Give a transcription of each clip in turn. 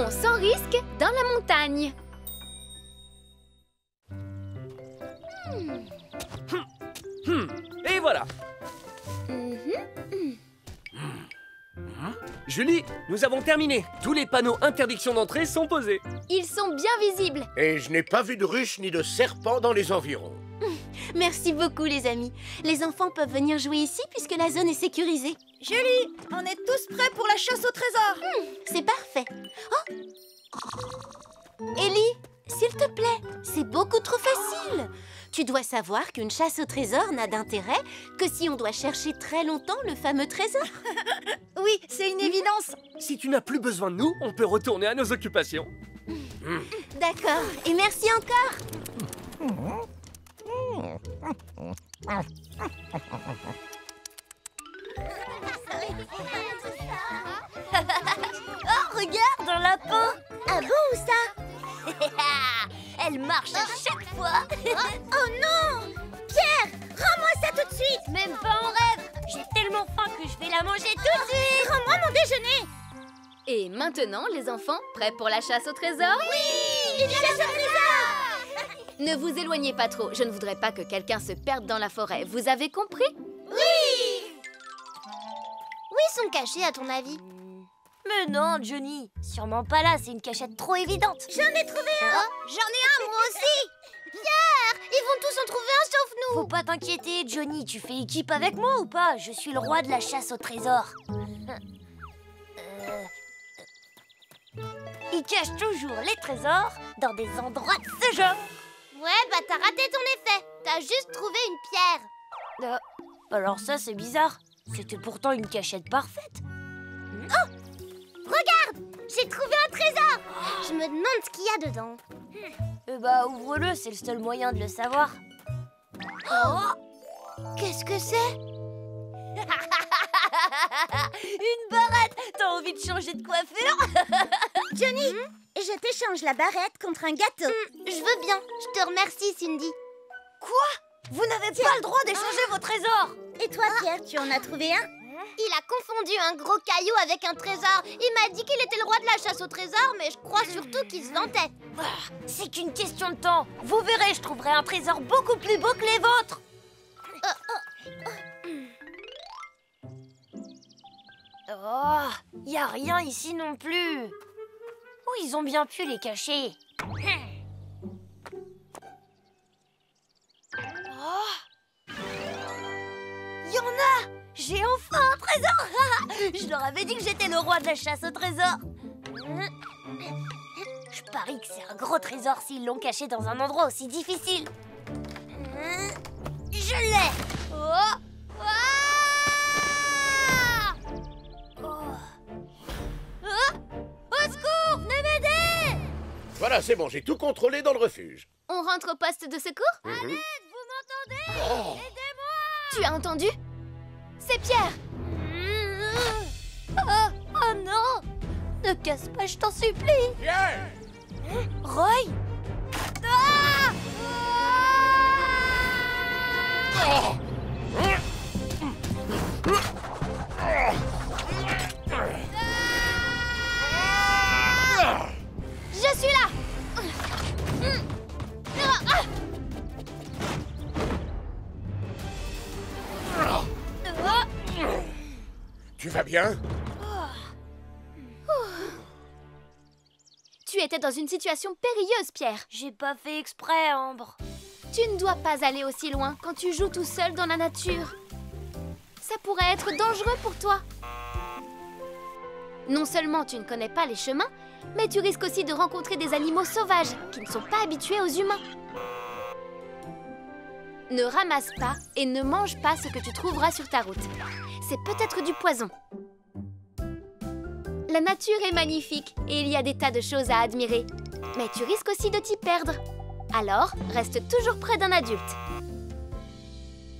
Fouillons sans risque dans la montagne. Et voilà. Julie, nous avons terminé. Tous les panneaux interdiction d'entrée sont posés. Ils sont bien visibles. Et je n'ai pas vu de ruche ni de serpent dans les environs. Merci beaucoup, les amis. Les enfants peuvent venir jouer ici puisque la zone est sécurisée. Julie, on est tous prêts pour la chasse au trésor. C'est parfait. Oh! Ellie, s'il te plaît, c'est beaucoup trop facile. Tu dois savoir qu'une chasse au trésor n'a d'intérêt que si on doit chercher très longtemps le fameux trésor. Oui, c'est une évidence. Si tu n'as plus besoin de nous, on peut retourner à nos occupations. D'accord, et merci encore. Oh, regarde un lapin. Ah bon, où ça? Elle marche à chaque fois. Oh non! Pierre, rends-moi ça tout de suite. Même pas en rêve. J'ai tellement faim que je vais la manger tout de suite. Rends-moi mon déjeuner. Et maintenant, les enfants, prêts pour la chasse au trésor? Oui, une chasse au trésor. Ne vous éloignez pas trop, je ne voudrais pas que quelqu'un se perde dans la forêt. Vous avez compris? Oui. Où ils sont cachés, à ton avis? Mais non, Johnny. Sûrement pas là, c'est une cachette trop évidente. J'en ai trouvé un. J'en ai un, moi aussi. Pierre, ils vont tous en trouver un sauf nous. Faut pas t'inquiéter, Johnny. Tu fais équipe avec moi ou pas? Je suis le roi de la chasse au trésor. Ils cachent toujours les trésors dans des endroits de ce genre. Ouais, bah t'as raté ton effet. T'as juste trouvé une pierre. Alors ça, c'est bizarre. C'était pourtant une cachette parfaite. Oh! Regarde! J'ai trouvé un trésor! Je me demande ce qu'il y a dedans. Eh bah, ouvre-le, c'est le seul moyen de le savoir. Oh! Qu'est-ce que c'est? Une barrette! T'as envie de changer de coiffure? Johnny, je t'échange la barrette contre un gâteau. Je veux bien. Je te remercie, Cindy. Quoi? Vous n'avez pas le droit d'échanger vos trésors! Et toi, Pierre, tu en as trouvé un? Il a confondu un gros caillou avec un trésor. Il m'a dit qu'il était le roi de la chasse au trésor, mais je crois surtout qu'il se vantait. C'est qu'une question de temps. Vous verrez, je trouverai un trésor beaucoup plus beau que les vôtres. Oh, y a rien ici non plus. Où ils ont bien pu les cacher? Oh, y en a! J'ai enfin un trésor! Je leur avais dit que j'étais le roi de la chasse au trésor. Je parie que c'est un gros trésor s'ils l'ont caché dans un endroit aussi difficile. Je l'ai! Oh! Ah! Oh! Au secours! Venez m'aider! Voilà, c'est bon, j'ai tout contrôlé dans le refuge. On rentre au poste de secours? Allez, vous m'entendez? Oh. Aidez-moi! Tu as entendu? C'est Pierre! Oh non! Ne casse pas, je t'en supplie! Pierre! Roy? Ah! Oh. Je suis là! Tu vas bien? Tu étais dans une situation périlleuse, Pierre. J'ai pas fait exprès, Ambre. Tu ne dois pas aller aussi loin quand tu joues tout seul dans la nature. Ça pourrait être dangereux pour toi. Non seulement tu ne connais pas les chemins, mais tu risques aussi de rencontrer des animaux sauvages qui ne sont pas habitués aux humains. Ne ramasse pas et ne mange pas ce que tu trouveras sur ta route. C'est peut-être du poison. La nature est magnifique et il y a des tas de choses à admirer. Mais tu risques aussi de t'y perdre. Alors, reste toujours près d'un adulte.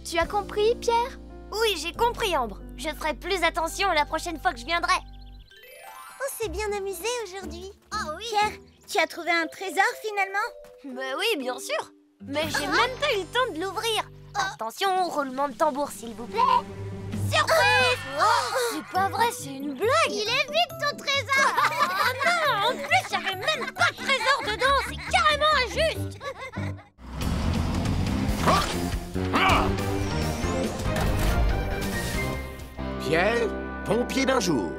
Tu as compris, Pierre? Oui, j'ai compris, Ambre. Je ferai plus attention la prochaine fois que je viendrai. On s'est bien amusé aujourd'hui. Oh oui! Pierre, tu as trouvé un trésor finalement? Mais oui, bien sûr. Mais j'ai même pas eu le temps de l'ouvrir. Attention, roulement de tambour, s'il vous plaît. Surprise! C'est pas vrai, c'est une blague. Il est vide ton trésor. Oh non, En plus, il n'y avait même pas de trésor dedans. C'est carrément injuste. Pierre, pompier d'un jour.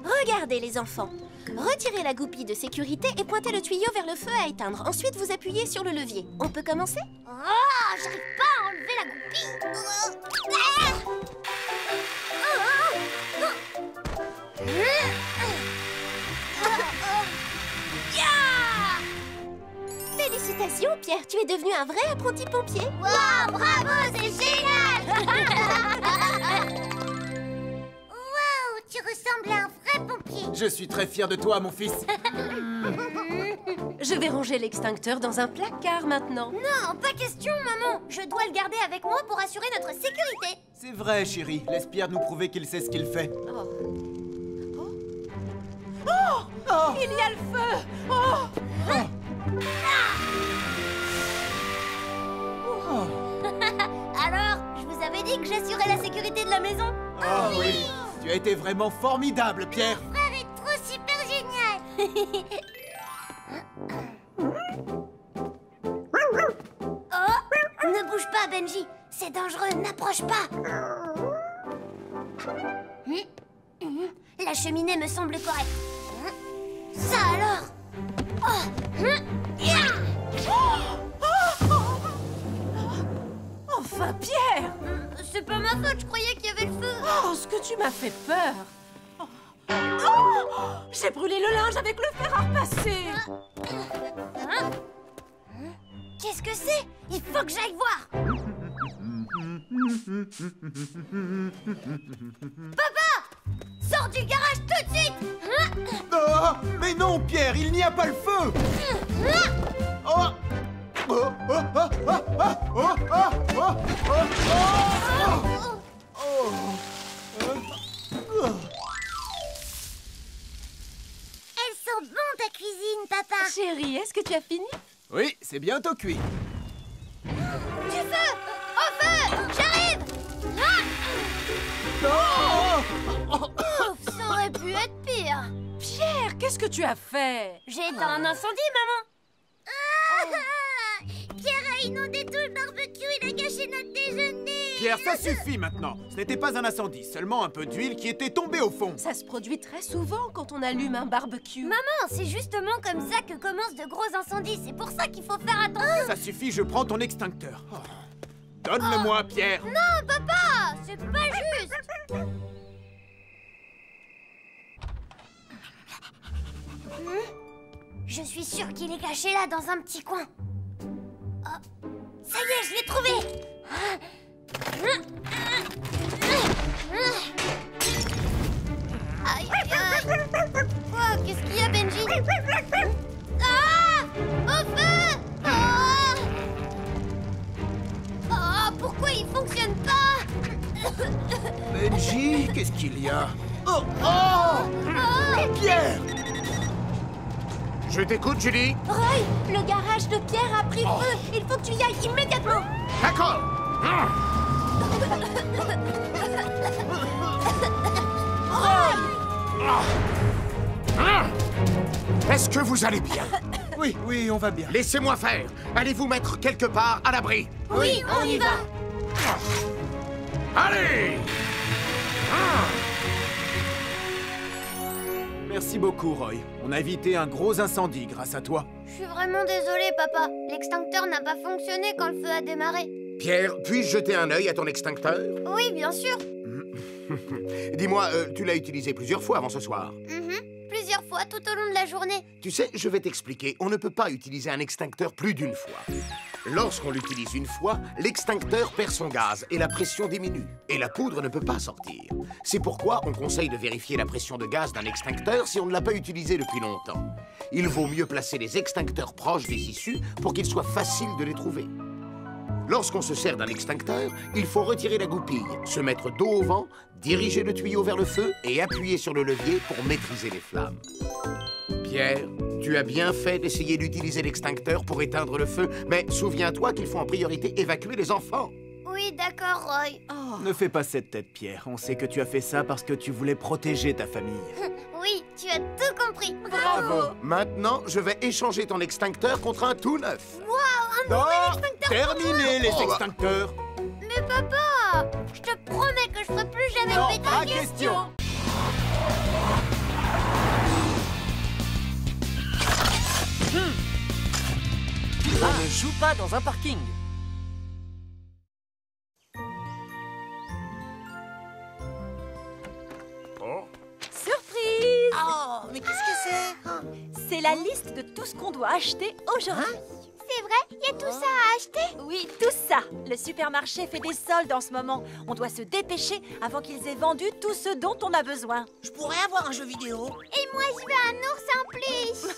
Regardez les enfants. Retirez la goupille de sécurité et pointez le tuyau vers le feu à éteindre. Ensuite, vous appuyez sur le levier. On peut commencer? Oh, j'arrive pas à enlever la goupille. Félicitations, Pierre. Tu es devenu un vrai apprenti pompier. Wow, bravo, c'est génial. Waouh, tu ressembles à un vrai pompier. Je suis très fier de toi, mon fils. Je vais ranger l'extincteur dans un placard maintenant. Non, pas question, maman. Je dois le garder avec moi pour assurer notre sécurité. C'est vrai, chérie. Laisse Pierre nous prouver qu'il sait ce qu'il fait. Il y a le feu. Alors, je vous avais dit que j'assurais la sécurité de la maison. Oh oui. Tu as été vraiment formidable, Pierre. Frère est trop super génial. Oh, ne bouge pas, Benji. C'est dangereux, n'approche pas. La cheminée me semble correcte. Ça alors? Enfin, Pierre. C'est pas ma faute, je croyais qu'il y avait le feu. Oh, ce que tu m'as fait peur. J'ai brûlé le linge avec le fer à repasser. Qu'est-ce que c'est? Il faut que j'aille voir. Papa! Sors du garage tout de suite! Oh, mais non, Pierre, il n'y a pas le feu. Oh. Oh, oh, oh, oh, oh, oh, oh, oh, oh. Elles sont bonnes ta cuisine, papa. Chérie, est-ce que tu as fini? Oui, c'est bientôt cuit. Du feu! Au feu! J'arrive! Ouf, ça aurait pu être pire. Pierre, qu'est-ce que tu as fait? J'ai éteint un incendie, maman. Pierre a inondé tout le barbecue, il a gâché notre déjeuner. Pierre, ça suffit maintenant. Ce n'était pas un incendie, seulement un peu d'huile qui était tombée au fond. Ça se produit très souvent quand on allume un barbecue. Maman, c'est justement comme ça que commencent de gros incendies. C'est pour ça qu'il faut faire attention. Ça suffit, je prends ton extincteur. Oh. Donne-le-moi, Pierre. Non, papa, c'est pas juste. Je suis sûre qu'il est caché là, dans un petit coin. Oh, ça y est, je l'ai trouvé. Aïe, aïe, aïe. Quoi? Qu'est-ce qu'il y a, Benji? Ah! Au feu! Ah! Oh, pourquoi il fonctionne pas? Benji, qu'est-ce qu'il y a? Oh, oh! Pierre! Je t'écoute, Julie. Roy, le garage de Pierre a pris feu. Il faut que tu y ailles immédiatement. D'accord. Est-ce que vous allez bien? Oui, oui, on va bien. Laissez-moi faire. Allez vous mettre quelque part à l'abri. Oui, on y va. Allez! Merci beaucoup, Roy. On a évité un gros incendie grâce à toi. Je suis vraiment désolée, papa. L'extincteur n'a pas fonctionné quand le feu a démarré. Pierre, puis-je jeter un œil à ton extincteur? Oui, bien sûr. Dis-moi, tu l'as utilisé plusieurs fois avant ce soir. Plusieurs fois tout au long de la journée. Tu sais, je vais t'expliquer. On ne peut pas utiliser un extincteur plus d'une fois. Lorsqu'on l'utilise une fois, l'extincteur perd son gaz et la pression diminue. Et la poudre ne peut pas sortir. C'est pourquoi on conseille de vérifier la pression de gaz d'un extincteur si on ne l'a pas utilisé depuis longtemps. Il vaut mieux placer les extincteurs proches des issues pour qu'il soit facile de les trouver. Lorsqu'on se sert d'un extincteur, il faut retirer la goupille, se mettre dos au vent, diriger le tuyau vers le feu et appuyer sur le levier pour maîtriser les flammes. Pierre, tu as bien fait d'essayer d'utiliser l'extincteur pour éteindre le feu, mais souviens-toi qu'il faut en priorité évacuer les enfants. Oui, d'accord, Roy. Ne fais pas cette tête, Pierre. On sait que tu as fait ça parce que tu voulais protéger ta famille. Oui, tu as tout compris. Bravo. Maintenant, je vais échanger ton extincteur contre un tout neuf. Waouh, un Non, nouvel extincteur. terminez les Oh, bah. extincteurs. Mais papa, je te promets que je ferai plus jamais Non, de pas bêtises. question. On ne joue pas dans un parking. Surprise! Oh, mais qu'est-ce que c'est? C'est la liste de tout ce qu'on doit acheter aujourd'hui. C'est vrai, il y a tout ça à acheter. Oui, tout ça. Le supermarché fait des soldes en ce moment. On doit se dépêcher avant qu'ils aient vendu tout ce dont on a besoin. Je pourrais avoir un jeu vidéo. Et moi, je veux un ours en plus.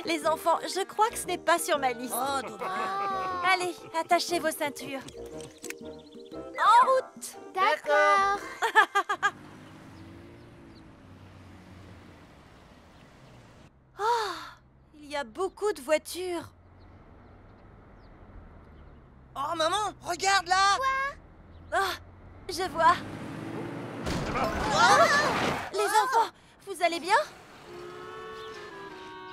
Les enfants, je crois que ce n'est pas sur ma liste. Oh, dommage. Allez, attachez vos ceintures. En route! D'accord. Il y a beaucoup de voitures. Oh, maman, regarde là. Ah, je vois. Les enfants, vous allez bien?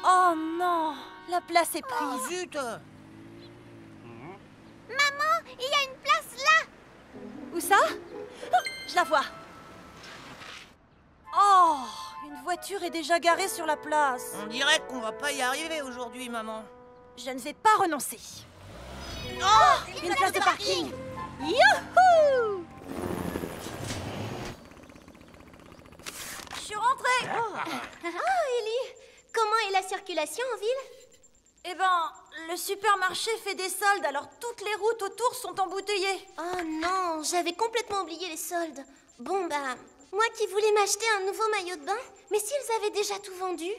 Oh non, la place est Oh, prise. zut. Maman, il y a une place là. Où ça? Oh, je la vois. Oh, une voiture est déjà garée sur la place. On dirait qu'on va pas y arriver aujourd'hui, maman. Je ne vais pas renoncer. Oh, Une place de parking. Youhou! Je suis rentrée. Ellie, comment est la circulation en ville? Eh ben, le supermarché fait des soldes, alors toutes les routes autour sont embouteillées. Oh non, j'avais complètement oublié les soldes. Bon, bah, moi qui voulais m'acheter un nouveau maillot de bain, mais s'ils avaient déjà tout vendu?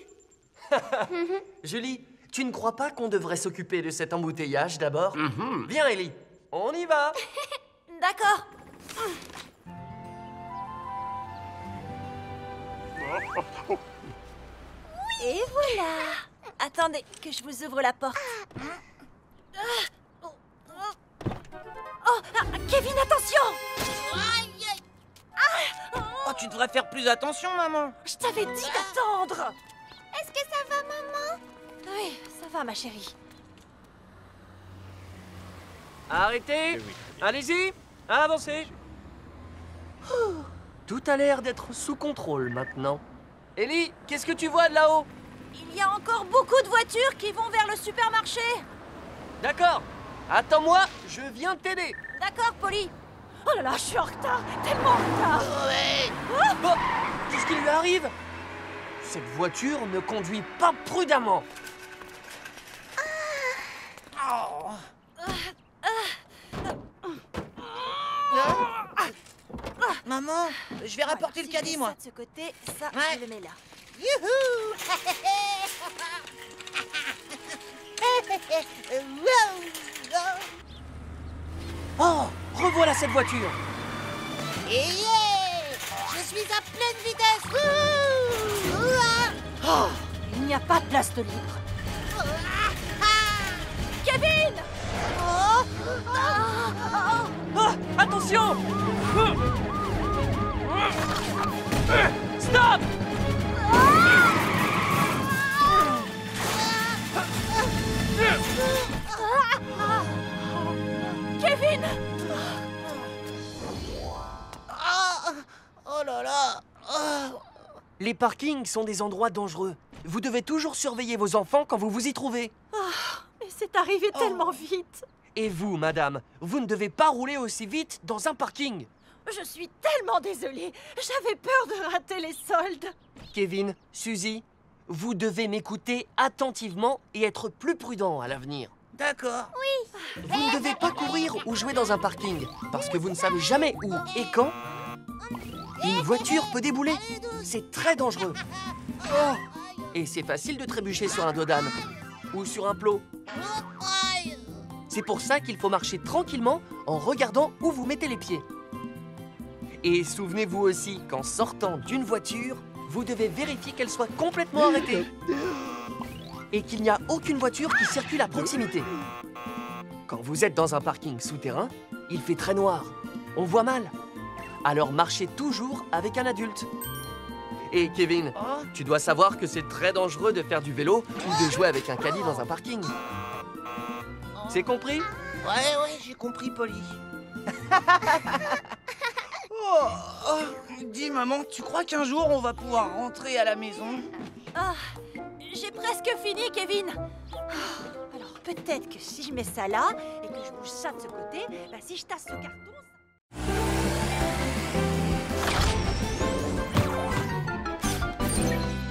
Julie, tu ne crois pas qu'on devrait s'occuper de cet embouteillage d'abord? Viens, Ellie, on y va. D'accord. Et voilà. Attendez, que je vous ouvre la porte. Oh, Kevin, attention! Oh, tu devrais faire plus attention, maman. Je t'avais dit d'attendre. Est-ce que ça va, maman? Oui, ça va, ma chérie. Arrêtez. Allez-y, avancez. Tout a l'air d'être sous contrôle maintenant. Ellie, qu'est-ce que tu vois de là-haut? Il y a encore beaucoup de voitures qui vont vers le supermarché. D'accord. Attends-moi, je viens t'aider. D'accord, Polly. Oh là là, je suis en retard. Tellement en retard. Oh, qu'est-ce qui lui arrive? Cette voiture ne conduit pas prudemment. Maman, je vais rapporter le Si caddie, je mets moi. ça de ce côté, ça, Ouais. je le mets là. Oh, revoilà cette voiture. Je suis à pleine vitesse. Oh, il n'y a pas de place de libre. Kevin! Ah, attention. Stop. Kevin! Oh là là. Les parkings sont des endroits dangereux. Vous devez toujours surveiller vos enfants quand vous vous y trouvez. Mais c'est arrivé tellement vite. Et vous, madame, vous ne devez pas rouler aussi vite dans un parking. Je suis tellement désolée. J'avais peur de rater les soldes. Kevin, Suzy, vous devez m'écouter attentivement et être plus prudent à l'avenir. D'accord. Vous ne devez pas courir ou jouer dans un parking, parce que vous ne savez jamais où et quand une voiture peut débouler. C'est très dangereux. Oh. Et c'est facile de trébucher sur un dos d'âne ou sur un plot. C'est pour ça qu'il faut marcher tranquillement en regardant où vous mettez les pieds. Et souvenez-vous aussi qu'en sortant d'une voiture, vous devez vérifier qu'elle soit complètement arrêtée. Et qu'il n'y a aucune voiture qui circule à proximité. Quand vous êtes dans un parking souterrain, il fait très noir. On voit mal. Alors marchez toujours avec un adulte. Et Kevin, tu dois savoir que c'est très dangereux de faire du vélo ou de jouer avec un caddie dans un parking. C'est compris? Ouais, j'ai compris, Polly. Dis, maman, tu crois qu'un jour on va pouvoir rentrer à la maison? Ah, j'ai presque fini, Kevin. Alors peut-être que si je mets ça là et que je bouge ça de ce côté, bah, si je tasse le carton...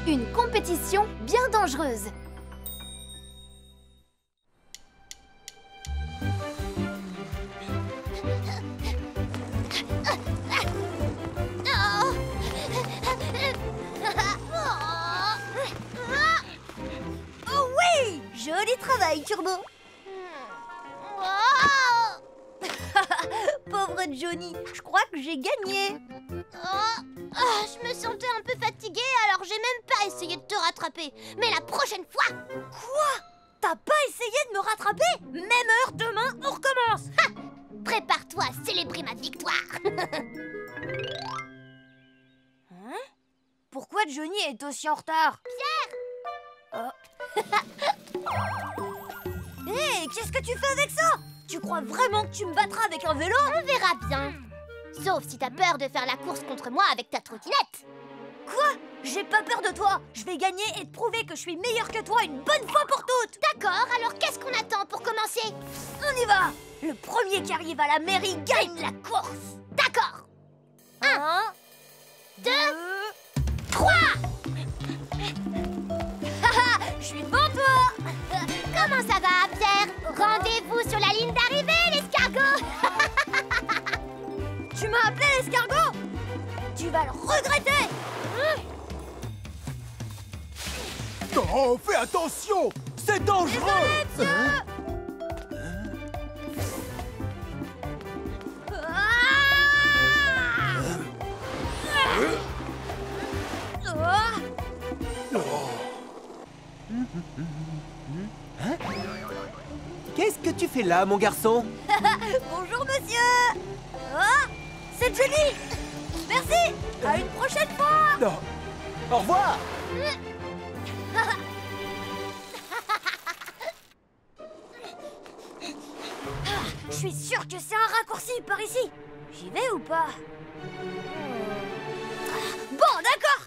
Une compétition bien dangereuse. Oh oui! Joli travail, Turbo. Pauvre Johnny, je crois que j'ai gagné. Je me sentais un peu fatiguée, alors j'ai même pas essayé de te rattraper. Mais la prochaine fois... Quoi? T'as pas essayé de me rattraper? Même heure, demain, on recommence. Prépare-toi à célébrer ma victoire. Hein? Pourquoi Johnny est aussi en retard? Hé, qu'est-ce que tu fais avec ça? Tu crois vraiment que tu me battras avec un vélo? On verra bien. Sauf si t'as peur de faire la course contre moi avec ta trottinette. Quoi? J'ai pas peur de toi. Je vais gagner et te prouver que je suis meilleure que toi une bonne fois pour toutes. D'accord, alors qu'est-ce qu'on attend pour commencer? On y va. Le premier qui arrive à la mairie gagne la course. D'accord. 1, 2, 3. Haha, je suis devant toi. Comment ça va, Pierre? Rendez-vous sur la ligne d'arrivée, l'escargot. Tu m'as appelé l'escargot? Tu vas le regretter. Oh, fais attention! C'est dangereux! Qu'est-ce que tu fais là, mon garçon? Bonjour, monsieur. C'est Johnny. Merci. À une prochaine fois. Non. Au revoir. Je suis sûre que c'est un raccourci par ici. J'y vais ou pas? Bon, d'accord.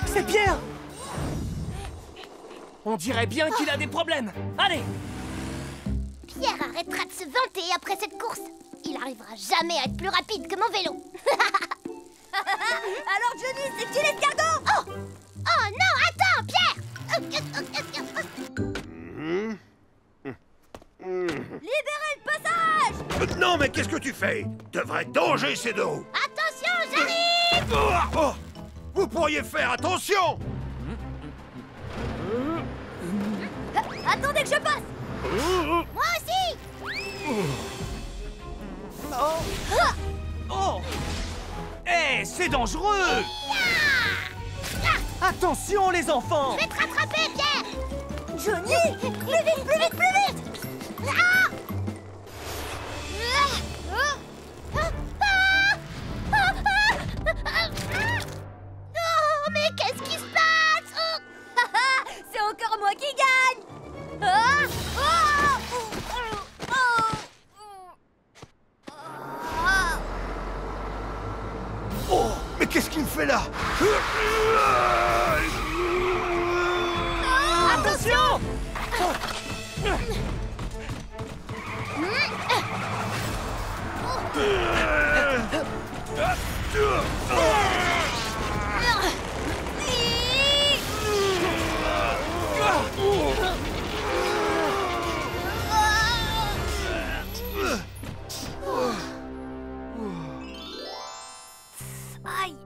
C'est Pierre. On dirait bien qu'il a des problèmes. Allez. Pierre arrêtera de se vanter après cette course. Il arrivera jamais à être plus rapide que mon vélo. Alors Johnny, c'est qui l'escargot? Oh non, attends, Pierre. Libérez le passage. Non, mais qu'est-ce que tu fais? Devrait danger ces deux roues. Attention, j'arrive. Oh, vous pourriez faire attention. Attendez que je passe. Moi aussi. Oh. Eh, c'est dangereux. Attention, les enfants. Je vais te rattraper, Pierre. Johnny, plus vite, plus vite, plus vite. Oh, mais qu'est-ce qui se passe? C'est encore moi qui gagne. Oh, mais qu'est-ce qu'il fait là? Attention. Aïe.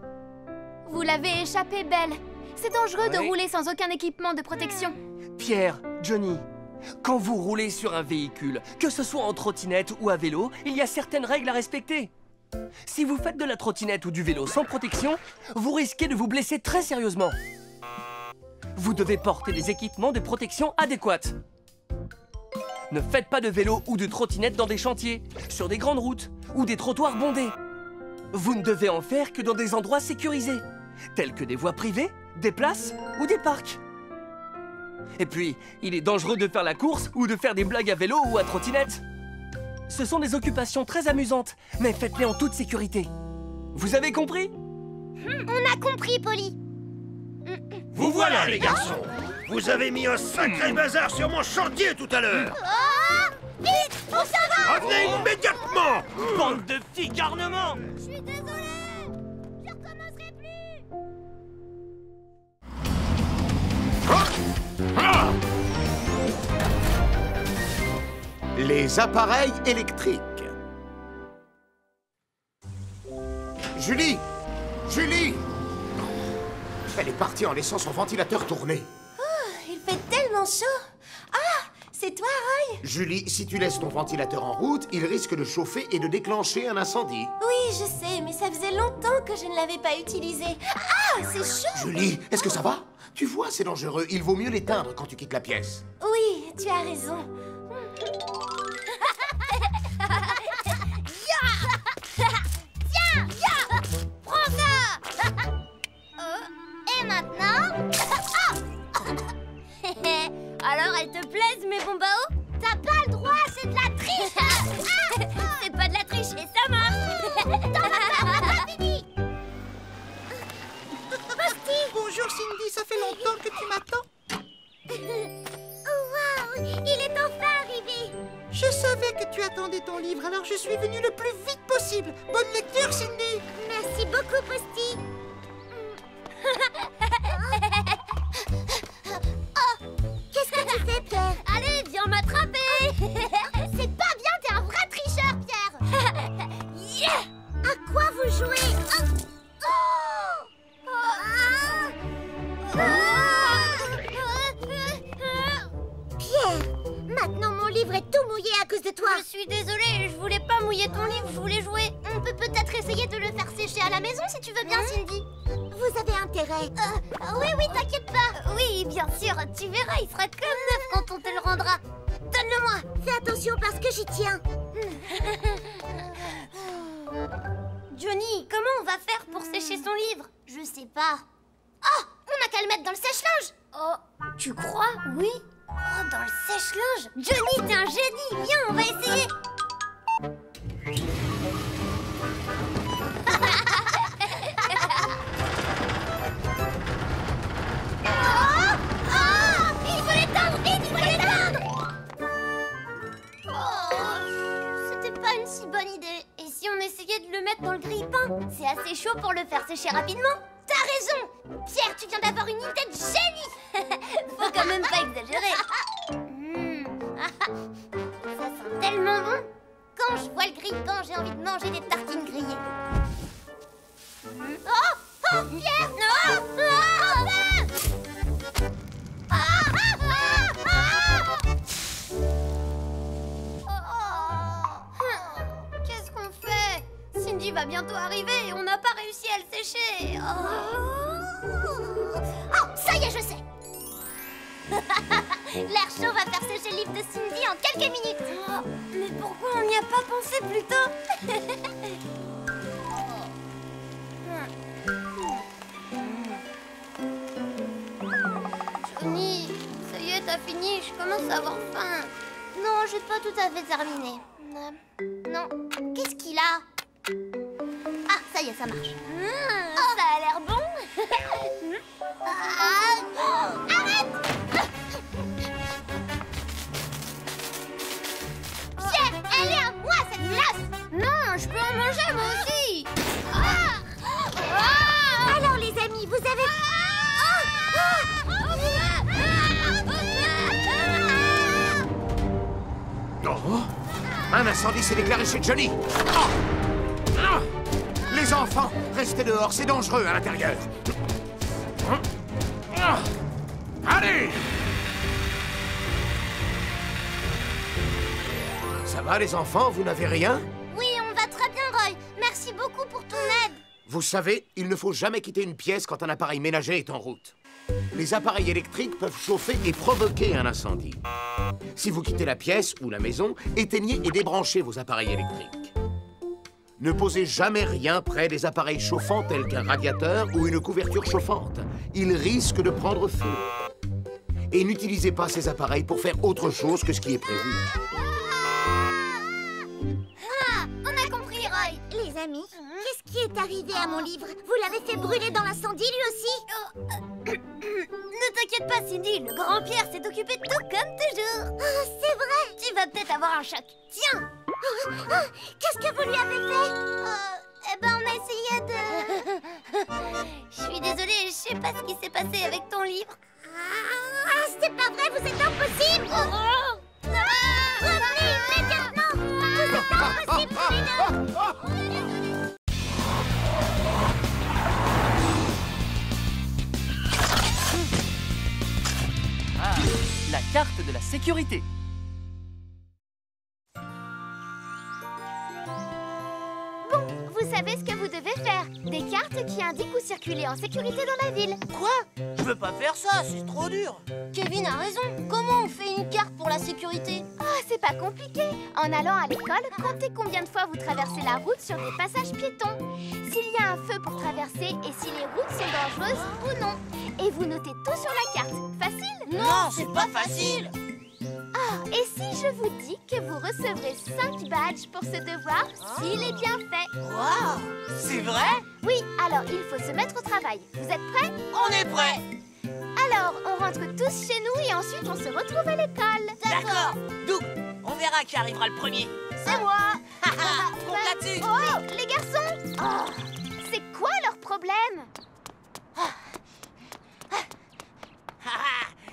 Vous l'avez échappé, Belle. C'est dangereux de rouler sans aucun équipement de protection. Pierre, Johnny, quand vous roulez sur un véhicule, que ce soit en trottinette ou à vélo, il y a certaines règles à respecter. Si vous faites de la trottinette ou du vélo sans protection, vous risquez de vous blesser très sérieusement. vous devez porter des équipements de protection adéquats. Ne faites pas de vélo ou de trottinette dans des chantiers, sur des grandes routes ou des trottoirs bondés. Vous ne devez en faire que dans des endroits sécurisés, tels que des voies privées, des places ou des parcs. Et puis, il est dangereux de faire la course ou de faire des blagues à vélo ou à trottinette. Ce sont des occupations très amusantes, mais faites-les en toute sécurité. Vous avez compris? On a compris, Polly. Vous voilà, les garçons. Vous avez mis un sacré bazar sur mon chantier tout à l'heure. Oh, vite, on s'en va. Revenez immédiatement. Bande de petits garnements! Je suis désolée. Je recommencerai plus. Les appareils électriques. Julie! Julie! Elle est partie en laissant son ventilateur tourner. Il fait tellement chaud. Ah, c'est toi, Roy? Julie, si tu laisses ton ventilateur en route, il risque de chauffer et de déclencher un incendie. Oui, je sais, mais ça faisait longtemps que je ne l'avais pas utilisé. Ah, c'est chaud. Julie, est-ce que ça va? Tu vois, c'est dangereux. Il vaut mieux l'éteindre quand tu quittes la pièce. Oui, tu as raison. Prends ça. Et maintenant... Alors, elles te plaisent, mes bons baos? T'as pas le droit, c'est de la triche. C'est pas de la triche, et ça marche. T'en as pas fini. Bonjour Cindy, ça fait longtemps que tu m'attends. Waouh, il est enfin arrivé. Je savais que tu attendais ton livre, alors je suis venu le plus vite possible. Bonne lecture, Cindy. Merci beaucoup, Posty. Oh, qu'est-ce que tu fais, Pierre? Allez, viens m'attraper. C'est pas bien, t'es un vrai tricheur, Pierre. Yeah. À quoi vous jouez? Pierre, maintenant mon livre est tout mouillé à cause de toi. Je suis désolée, je voulais pas mouiller ton livre, je voulais jouer. On peut peut-être essayer de le faire sécher à la maison si tu veux bien, Cindy. Vous avez intérêt. Oui, t'inquiète pas. Oui, bien sûr, tu verras, il sera comme neuf quand on te le rendra. Donne-le-moi. Fais attention parce que j'y tiens. Johnny, comment on va faire pour sécher son livre? Je sais pas. Oh, on a qu'à le mettre dans le sèche-linge. Oh, tu crois? Oui. Oh, dans le sèche-linge? Johnny, t'es un génie. Viens, on va essayer. Il faut l'éteindre, vite, il faut l'éteindre. Oh, c'était pas une si bonne idée. Et si on essayait de le mettre dans le grille-pain? C'est assez chaud pour le faire sécher rapidement. T'as raison. Pierre, tu viens d'avoir une idée de génie. Faut quand même pas exagérer. Ça sent tellement bon. Quand je vois le grille-pain, j'ai envie de manger des tartines grillées. Oh, Pierre, non. Qu'est-ce qu'on fait? Cindy va bientôt arriver et on n'a pas réussi à le sécher. Oh, ça y est, je sais. L'air chaud va faire sécher le livre de Cindy en quelques minutes. Oh, mais pourquoi on n'y a pas pensé plus tôt? Johnny, ça y est, t'as fini, je commence à avoir faim. Non, j'ai pas tout à fait terminé. Non, qu'est-ce qu'il a? Ah, ça y est, ça marche. Ça a l'air bon. Arrête! Pierre, elle est à moi, cette glace! Non, je peux en manger, moi aussi! Alors les amis, vous avez... Oh, un incendie s'est déclaré chez Johnny. Les enfants, restez dehors, c'est dangereux à l'intérieur. Allez! Ça va les enfants, vous n'avez rien? Oui, on va très bien, Roy. Merci beaucoup pour ton aide. Vous savez, il ne faut jamais quitter une pièce quand un appareil ménager est en route. les appareils électriques peuvent chauffer et provoquer un incendie. Si vous quittez la pièce ou la maison, éteignez et débranchez vos appareils électriques. Ne posez jamais rien près des appareils chauffants tels qu'un radiateur ou une couverture chauffante. Ils risquent de prendre feu. Et n'utilisez pas ces appareils pour faire autre chose que ce qui est prévu. Ah, on a compris, Roy. Les amis, qu'est-ce qui est arrivé à mon livre? Vous l'avez fait brûler dans l'incendie, lui aussi? Ne t'inquiète pas, Cindy, le grand Pierre s'est occupé de tout comme toujours. Oh, c'est vrai. Tu vas peut-être avoir un choc. Tiens. Qu'est-ce que vous lui avez fait? Eh ben, on a essayé de... Je suis désolée, je sais pas ce qui s'est passé avec ton livre. Ah, c'est pas vrai, vous êtes impossible. Revenez immédiatement. Vous êtes impossible, tous les deux. Ah, la carte de la sécurité. Bon, vous savez ce que vous devez faire. Des cartes qui indiquent où circuler en sécurité dans la ville. Quoi? Je veux pas faire ça, c'est trop dur. Kevin a raison. Comment on fait une carte pour la sécurité? Oh, c'est pas compliqué. En allant à l'école, comptez combien de fois vous traversez la route sur des passages piétons. S'il y a un feu pour traverser et si les routes sont dangereuses ou non. Et vous notez tout sur la carte. Facile? Non, c'est pas facile. Ah, et si je vous dis que vous recevrez 5 badges pour ce devoir s'il est bien fait? Waouh, c'est vrai? Oui, alors il faut se mettre au travail. Vous êtes prêts? On est prêts. Alors, on rentre tous chez nous et ensuite on se retrouve à l'école. D'accord. Doug, on verra qui arrivera le premier. C'est moi. Compte là-dessus. Oh, les garçons. Oh, c'est quoi leur problème?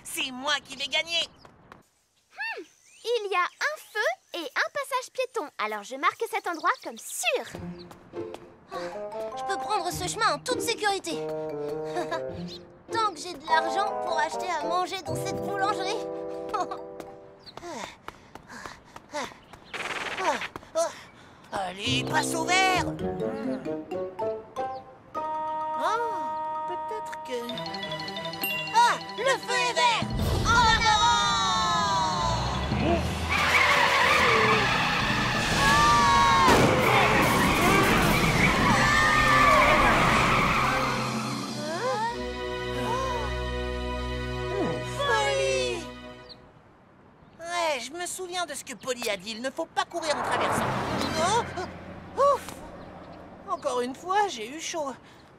C'est moi qui vais gagner. Il y a un feu et un passage piéton. Alors je marque cet endroit comme sûr. Je peux prendre ce chemin en toute sécurité. Tant que j'ai de l'argent pour acheter à manger dans cette boulangerie. Allez, passe au vert. Oh, peut-être que... Ah, le feu est vert. En avant! Polly! Ouais, je me souviens de ce que Polly a dit. Il ne faut pas courir en traversant. Oh, ouf! Encore une fois, j'ai eu chaud.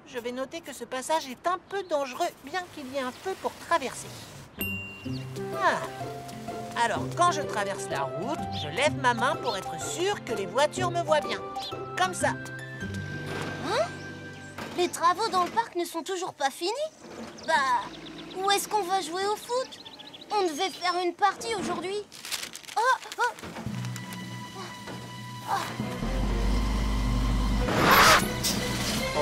Je vais noter que ce passage est un peu dangereux, bien qu'il y ait un feu pour traverser. Ah. Alors, quand je traverse la route, je lève ma main pour être sûr que les voitures me voient bien. Comme ça. Hein? Les travaux dans le parc ne sont toujours pas finis? Bah, où est-ce qu'on va jouer au foot? On devait faire une partie aujourd'hui. Oh, oh. Oh,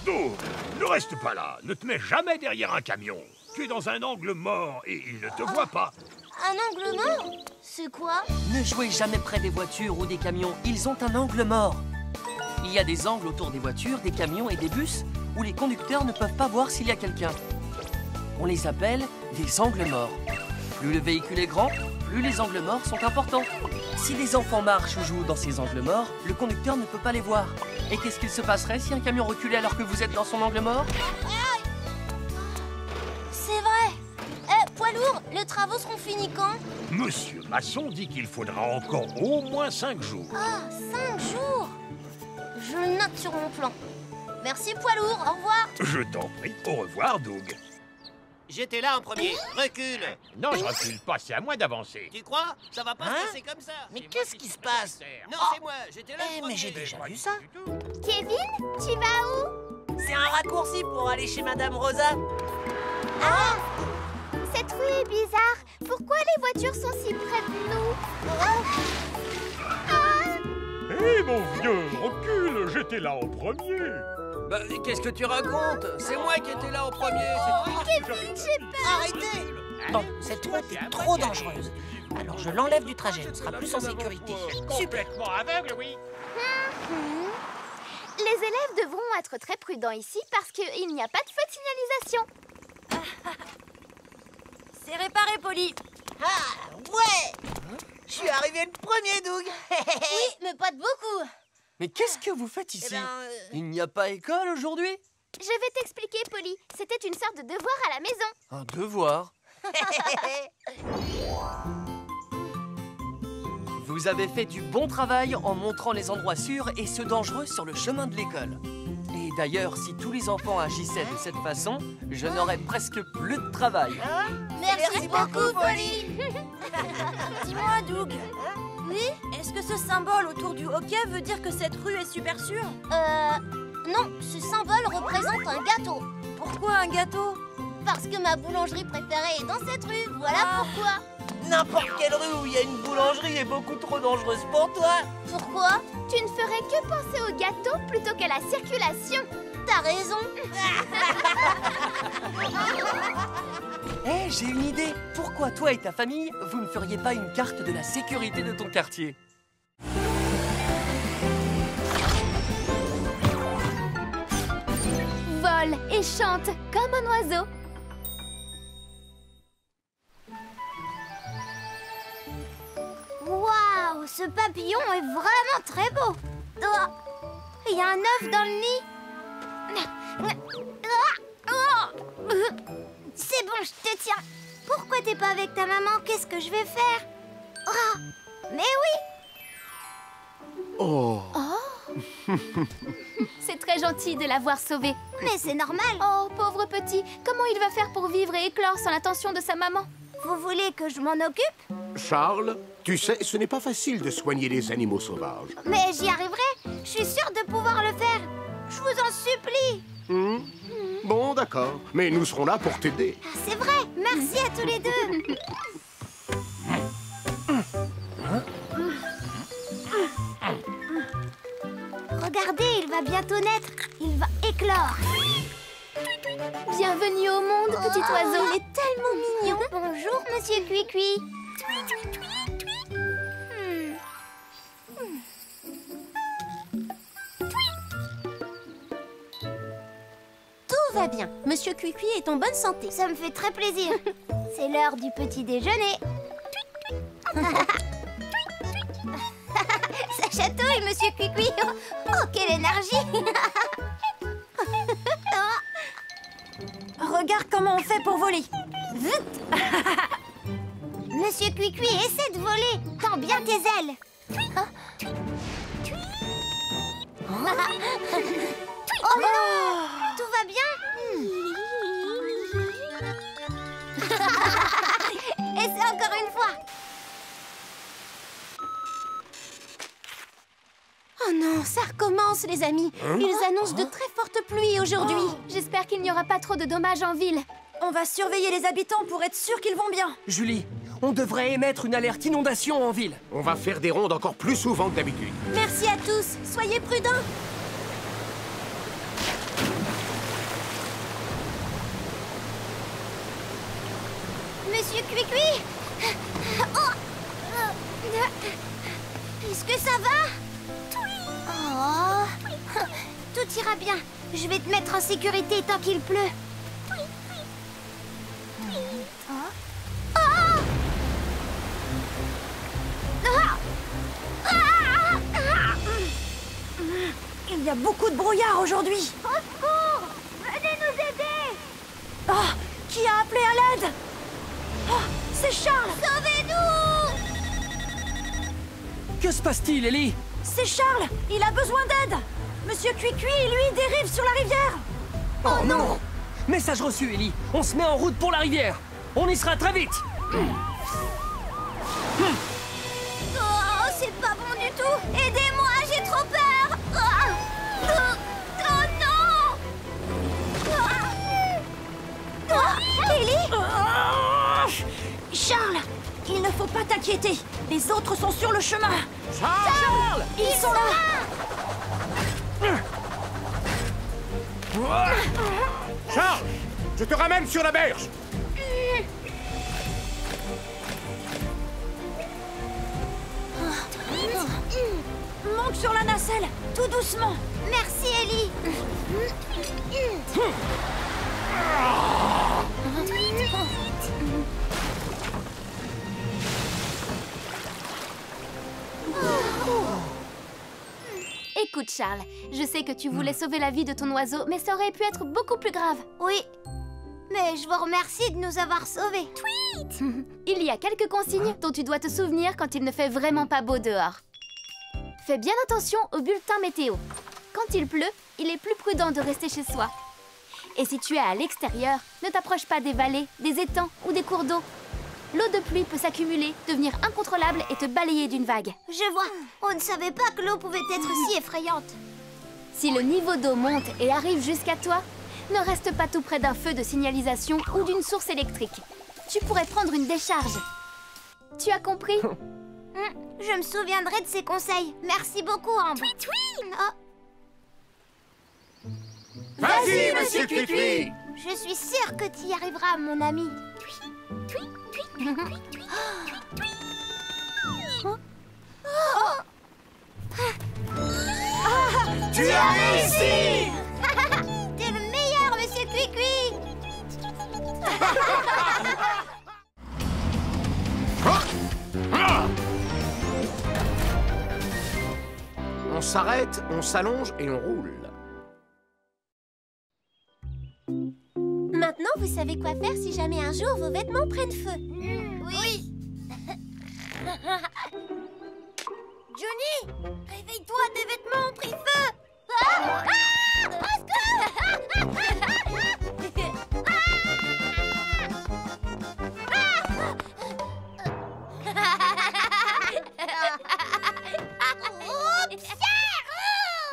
Doug, ne reste pas là. Ne te mets jamais derrière un camion. Tu es dans un angle mort et il ne te voit pas. Un angle mort? C'est quoi? Ne jouez jamais près des voitures ou des camions. Ils ont un angle mort. Il y a des angles autour des voitures, des camions et des bus où les conducteurs ne peuvent pas voir s'il y a quelqu'un. On les appelle des angles morts. Plus le véhicule est grand, plus les angles morts sont importants. Si des enfants marchent ou jouent dans ces angles morts, le conducteur ne peut pas les voir. Et qu'est-ce qu'il se passerait si un camion reculait alors que vous êtes dans son angle mort? C'est vrai. Poids lourd, les travaux seront finis quand? Monsieur Masson dit qu'il faudra encore au moins 5 jours. Ah, 5 jours. Je le note sur mon plan. Merci, poids lourd. Au revoir. Je t'en prie. Au revoir, Doug. J'étais là en premier. Recule. Non, je recule pas. C'est à moi d'avancer. Tu crois? Ça va pas se passer comme ça. Mais qu'est-ce qui se passe? Non, c'est moi. J'étais là le premier. Mais j'ai déjà vu ça. Kevin, tu vas où? C'est un raccourci pour aller chez Madame Rosa. Ah! Cette rue est bizarre. Pourquoi les voitures sont si près de nous? Hé, mon vieux, recule. J'étais là en premier. Bah, qu'est-ce que tu racontes? C'est moi qui étais là en premier. Kevin, j'ai peur. Arrêtez! Bon, cette route est trop dangereuse. Alors je l'enlève du trajet, on sera plus en sécurité. Super. Complètement aveugle, oui. Les élèves devront être très prudents ici parce qu'il n'y a pas de feu de signalisation. C'est réparé, Polly. Ah, ouais. Je suis arrivé le premier, Doug. Oui, mais pas de beaucoup. Mais qu'est-ce que vous faites ici? Eh ben, Il n'y a pas école aujourd'hui? Je vais t'expliquer, Polly. C'était une sorte de devoir à la maison. Un devoir? Vous avez fait du bon travail en montrant les endroits sûrs et ceux dangereux sur le chemin de l'école. Et d'ailleurs, si tous les enfants agissaient de cette façon, je n'aurais presque plus de travail. Merci beaucoup, Polly. Dis-moi, Doug. Oui? Est-ce que ce symbole autour du hockey veut dire que cette rue est super sûre? Non, ce symbole représente un gâteau. Pourquoi un gâteau? Parce que ma boulangerie préférée est dans cette rue, voilà pourquoi. N'importe quelle rue où il y a une boulangerie est beaucoup trop dangereuse pour toi. Pourquoi? Tu ne ferais que penser au gâteau plutôt qu'à la circulation. T'as raison. Hé, j'ai une idée. Pourquoi toi et ta famille, vous ne feriez pas une carte de la sécurité de ton quartier? Vole et chante comme un oiseau. Waouh, ce papillon est vraiment très beau. Oh, il y a un œuf dans le nid. C'est bon, je te tiens. Pourquoi t'es pas avec ta maman? Qu'est-ce que je vais faire? Oh, mais oui. Oh. C'est très gentil de l'avoir sauvé. Mais c'est normal. Oh, pauvre petit, comment il va faire pour vivre et éclore sans l'attention de sa maman? Vous voulez que je m'en occupe? Charles, tu sais, ce n'est pas facile de soigner les animaux sauvages. Mais j'y arriverai. Je suis sûre de pouvoir le faire. Je vous en supplie. Bon, d'accord. Mais nous serons là pour t'aider. Ah, c'est vrai. Merci à tous les deux. Regardez, il va bientôt naître. Il va éclore. Bienvenue au monde, petit oiseau. Il est tellement mignon. Bonjour, monsieur Cuicui. Tout va bien. Monsieur Cuicui est en bonne santé. Ça me fait très plaisir. C'est l'heure du petit déjeuner. Ça chatouille, monsieur Cuicui. Oh, quelle énergie. Regarde comment on fait pour voler. Monsieur Cuicui, essaie de voler. Tends bien tes ailes. Oh non! Tout va bien? Essaie encore une fois. Oh non, ça recommence, les amis. Ils annoncent de très fortes pluies aujourd'hui. Oh, j'espère qu'il n'y aura pas trop de dommages en ville. On va surveiller les habitants pour être sûr qu'ils vont bien. Julie, on devrait émettre une alerte inondation en ville. On va faire des rondes encore plus souvent que d'habitude. Merci à tous. Soyez prudents. Monsieur Cuicui. Oh. Est-ce que ça va? Oh. Tout ira bien. Je vais te mettre en sécurité tant qu'il pleut. Il y a beaucoup de brouillard aujourd'hui. Au secours! Venez nous aider! Oh, qui a appelé à l'aide? Oh, c'est Charles. Sauvez-nous! Que se passe-t-il, Ellie? C'est Charles. Il a besoin d'aide. Monsieur Cuicui, lui, dérive sur la rivière. Oh non! Message reçu, Ellie. On se met en route pour la rivière. On y sera très vite. Oh, c'est pas bon du tout! Aidez-moi, j'ai trop peur! Oh non! Ellie? Charles, il ne faut pas t'inquiéter. Les autres sont sur le chemin. Charles! Ils sont là. Charles, je te ramène sur la berge. Monte sur la nacelle, tout doucement. Merci, Ellie! Écoute, Charles, je sais que tu voulais sauver la vie de ton oiseau, mais ça aurait pu être beaucoup plus grave. Oui, mais je vous remercie de nous avoir sauvés. Il y a quelques consignes dont tu dois te souvenir quand il ne fait vraiment pas beau dehors. Fais bien attention au bulletin météo. Quand il pleut, il est plus prudent de rester chez soi. Et si tu es à l'extérieur, ne t'approche pas des vallées, des étangs ou des cours d'eau. L'eau de pluie peut s'accumuler, devenir incontrôlable et te balayer d'une vague. Je vois, on ne savait pas que l'eau pouvait être si effrayante. Si le niveau d'eau monte et arrive jusqu'à toi, ne reste pas tout près d'un feu de signalisation ou d'une source électrique. Tu pourrais prendre une décharge. Tu as compris? Je me souviendrai de ces conseils. Merci beaucoup, Ambre. Vas-y, monsieur Cuicui! Je suis sûre que tu y arriveras, mon ami. Tu as réussi! T'es le meilleur, monsieur Cuicui. On s'arrête, on s'allonge et on roule. Maintenant, vous savez quoi faire si jamais un jour vos vêtements prennent feu. Oui. Johnny, réveille-toi, tes vêtements ont pris feu.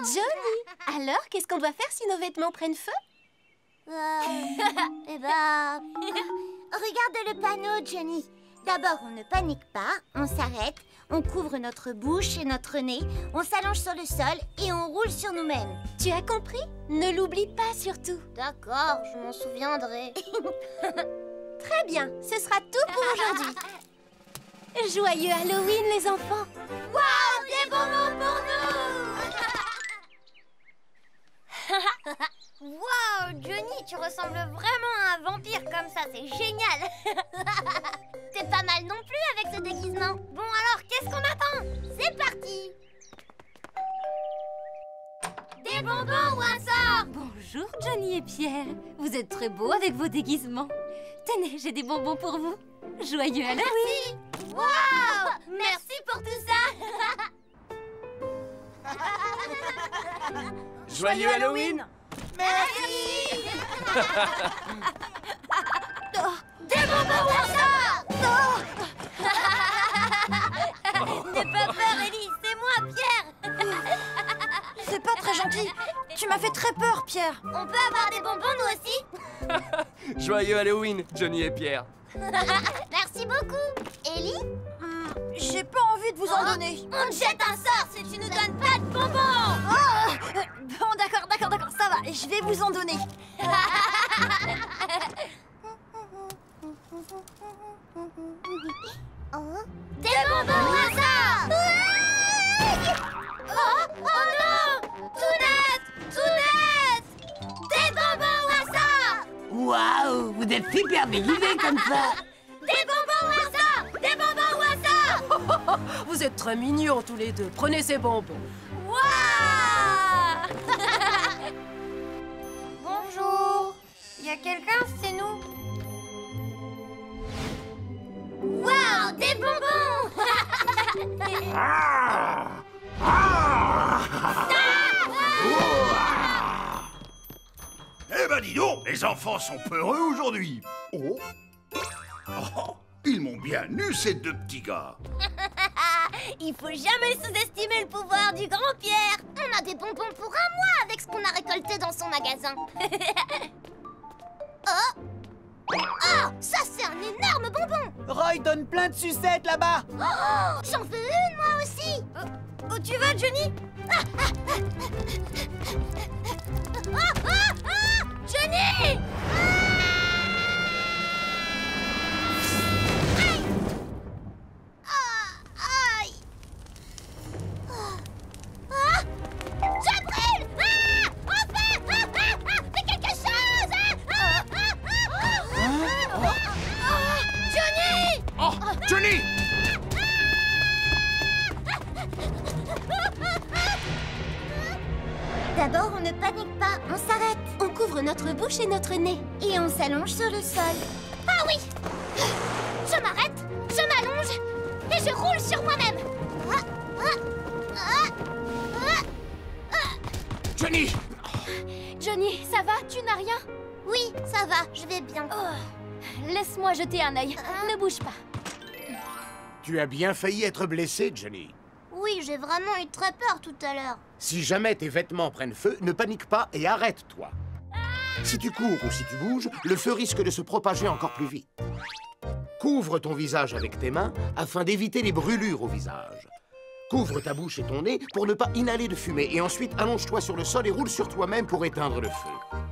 Johnny, alors qu'est-ce qu'on doit faire si nos vêtements prennent feu? Eh ben... Regarde le panneau, Johnny. D'abord, on ne panique pas, on s'arrête, on couvre notre bouche et notre nez, on s'allonge sur le sol et on roule sur nous-mêmes. Tu as compris? Ne l'oublie pas surtout. D'accord, je m'en souviendrai. Très bien, ce sera tout pour aujourd'hui. Joyeux Halloween, les enfants! Waouh, des bonbons pour nous! Waouh, Johnny, tu ressembles vraiment à un vampire comme ça, c'est génial. T'es pas mal non plus avec ce déguisement. Bon alors, qu'est-ce qu'on attend? C'est parti. Des bonbons ou un sort? Bonjour Johnny et Pierre. Vous êtes très beaux avec vos déguisements. Tenez, j'ai des bonbons pour vous. Joyeux Halloween. Merci. Waouh, merci pour tout ça. Joyeux Halloween! Merci. Des bonbons ou un sort? N'aie pas peur, Ellie, c'est moi, Pierre. C'est pas très gentil. Tu m'as fait très peur, Pierre. On peut avoir des bonbons, nous aussi? Joyeux Halloween, Johnny et Pierre. Merci beaucoup. Ellie? J'ai pas envie de vous en donner. On te jette un sort si tu nous donnes pas de bonbons. Bon, d'accord, ça va. Je vais vous en donner. Des bonbons ou un sort? Oh non! Tout net! Des bonbons ou un sort? Waouh, vous êtes super déguisés comme ça. Des bonbons ou un sort? Des bonbons ou un sort? Vous êtes très mignons tous les deux. Prenez ces bonbons. Waouh! Bonjour. Y a quelqu'un, c'est nous? Waouh, des bonbons! Eh ben dis donc, les enfants sont peureux aujourd'hui. Oh. Oh, ils m'ont bien eu ces deux petits gars. Il faut jamais sous-estimer le pouvoir du grand Pierre. On a des bonbons pour un mois avec ce qu'on a récolté dans son magasin. Oh! Oh! Ça, c'est un énorme bonbon! Roy donne plein de sucettes là-bas. Oh! J'en veux une, moi aussi! Où tu vas, Johnny? Johnny! Aïe! Je brûle! Enfin! Fais quelque chose! D'abord, on ne panique pas, on s'arrête. On couvre notre bouche et notre nez. Et on s'allonge sur le sol. Ah oui! Je m'arrête, je m'allonge et je roule sur moi-même. Johnny! Johnny, ça va? Tu n'as rien? Oui, ça va, je vais bien. Laisse-moi jeter un œil. Ne bouge pas. Tu as bien failli être blessé, Johnny. Oui, j'ai vraiment eu très peur tout à l'heure. Si jamais tes vêtements prennent feu, ne panique pas et arrête-toi. Si tu cours ou si tu bouges, le feu risque de se propager encore plus vite. Couvre ton visage avec tes mains afin d'éviter les brûlures au visage. Couvre ta bouche et ton nez pour ne pas inhaler de fumée et ensuite allonge-toi sur le sol et roule sur toi-même pour éteindre le feu.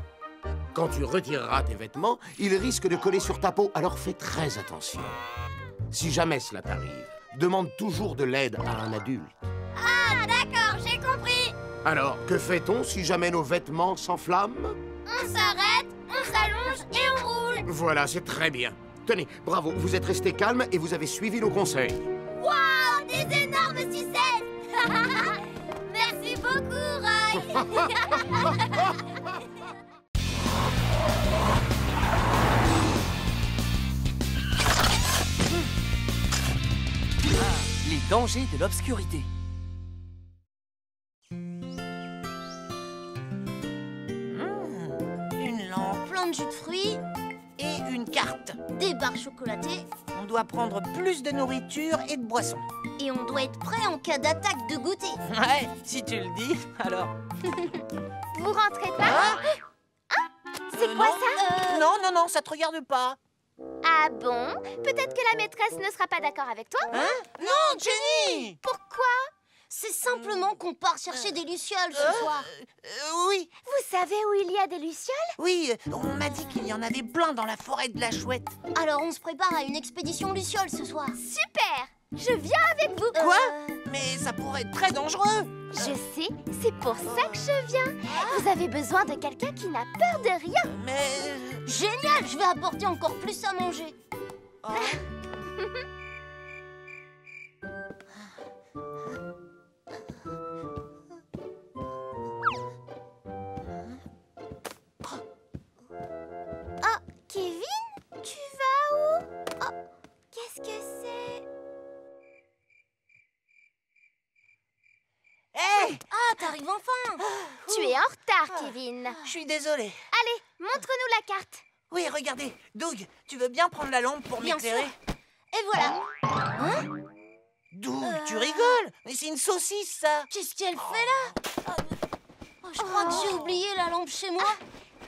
Quand tu retireras tes vêtements, ils risquent de coller sur ta peau, alors fais très attention. Si jamais cela t'arrive, demande toujours de l'aide à un adulte. Ah, d'accord, j'ai compris. Alors, que fait-on si jamais nos vêtements s'enflamment? On s'arrête, on s'allonge et on roule. Voilà, c'est très bien. Tenez, bravo, vous êtes resté calme et vous avez suivi nos conseils. Waouh, des énormes sucettes. Merci beaucoup, Roy. Les dangers de l'obscurité. Une lampe Plein de jus de fruits, et une carte. des barres chocolatées, On doit prendre plus de nourriture et de boissons. et on doit être prêt en cas d'attaque de goûter. Ouais, si tu le dis, alors. Vous rentrez pas? C'est quoi ça? Non, non, non, ça te regarde pas. Ah bon? Peut-être que la maîtresse ne sera pas d'accord avec toi? Hein? Non, Jenny! Pourquoi? C'est simplement qu'on part chercher des lucioles ce soir. Oui, Vous savez où il y a des lucioles? oui, on m'a dit qu'il y en avait plein dans la forêt de la Chouette. Alors on se prépare à une expédition lucioles ce soir. Super! Je viens avec vous! Quoi? Mais ça pourrait être très dangereux. Je sais, c'est pour ça que je viens. Vous avez besoin de quelqu'un qui n'a peur de rien. Mais... Génial, je vais apporter encore plus à manger. Oh. Oh, Kevin? Tu vas où? Oh, qu'est-ce que c'est? Hé! Ah, t'arrives enfin. Tu es en retard, Kevin. Je suis désolé. Allez, montre-nous la carte. Oui, regardez. Doug, tu veux bien prendre la lampe pour Bien m'éclairer? Et voilà. Doug, tu rigoles? Mais c'est une saucisse, ça. Qu'est-ce qu'elle fait là? Oh, je crois que j'ai oublié la lampe chez moi.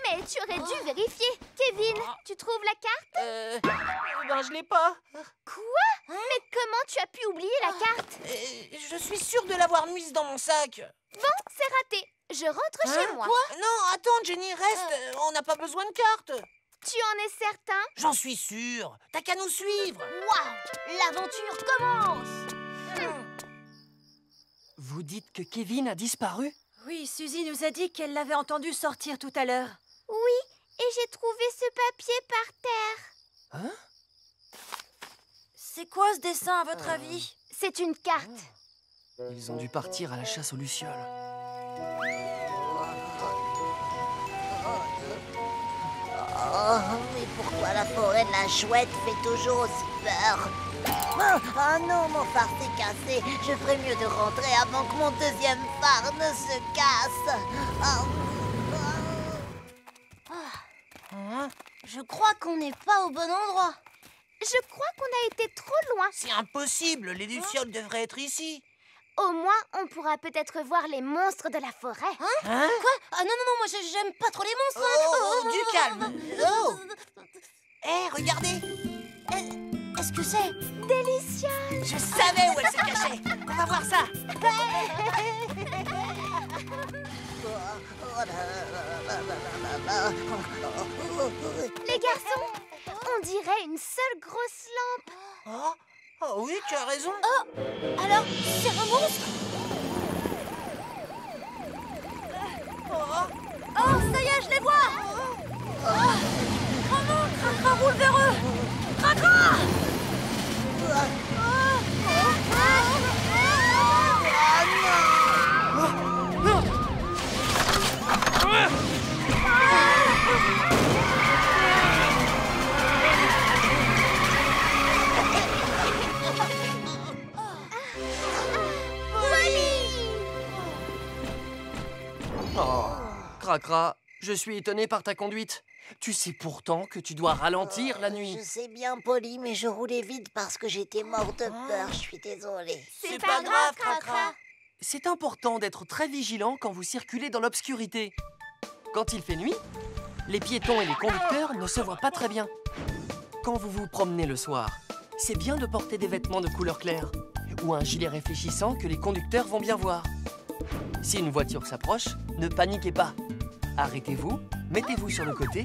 Mais tu aurais dû vérifier. Kevin, tu trouves la carte? Ben, je l'ai pas. Quoi? Mais comment tu as pu oublier la carte? Je suis sûre de l'avoir mise dans mon sac. Bon, c'est raté. Je rentre chez moi. Quoi? Non, attends, Jenny, reste. On n'a pas besoin de carte. Tu en es certain? J'en suis sûre. T'as qu'à nous suivre. Waouh, l'aventure commence. Vous dites que Kevin a disparu? Oui, Suzy nous a dit qu'elle l'avait entendu sortir tout à l'heure. Oui, et j'ai trouvé ce papier par terre. Hein? C'est quoi ce dessin, à votre avis? C'est une carte. Ils ont dû partir à la chasse aux lucioles. Oh, mais pourquoi la forêt de la Chouette fait toujours aussi peur? Oh non, mon phare s'est cassé. Je ferais mieux de rentrer avant que mon deuxième phare ne se casse. Je crois qu'on n'est pas au bon endroit. Je crois qu'on a été trop loin. C'est impossible. Les lucioles devraient être ici. Au moins, on pourra peut-être voir les monstres de la forêt. Hein? Quoi? Ah non, non, non, moi j'aime pas trop les monstres. Oh, du calme. Oh. Hé, regardez. Est-ce que c'est? Des lucioles. Je savais où elle se cachait. On va voir ça. Les garçons, on dirait une seule grosse lampe. Oh oui, tu as raison. Alors, c'est un monstre? Oh, ça y est, je les vois! Oh non, Cracra roule vers eux! Cracra! Cracra, je suis étonné par ta conduite. Tu sais pourtant que tu dois ralentir la nuit. Je sais bien, Polly, mais je roulais vite parce que j'étais morte de peur. Je suis désolée. C'est pas grave, Cracra. C'est important d'être très vigilant quand vous circulez dans l'obscurité. Quand il fait nuit, les piétons et les conducteurs ne se voient pas très bien. Quand vous vous promenez le soir, c'est bien de porter des vêtements de couleur claire ou un gilet réfléchissant que les conducteurs vont bien voir. Si une voiture s'approche, ne paniquez pas. Arrêtez-vous, mettez-vous sur le côté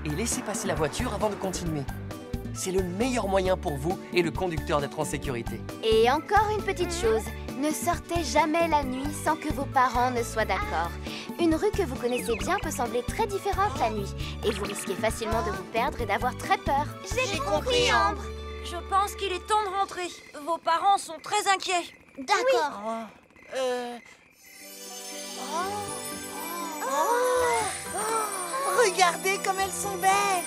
et laissez passer la voiture avant de continuer. C'est le meilleur moyen pour vous et le conducteur d'être en sécurité. Et encore une petite chose, ne sortez jamais la nuit sans que vos parents ne soient d'accord. Une rue que vous connaissez bien peut sembler très différente la nuit et vous risquez facilement de vous perdre et d'avoir très peur. J'ai compris, Ambre. Je pense qu'il est temps de rentrer. Vos parents sont très inquiets. D'accord. Regardez comme elles sont belles.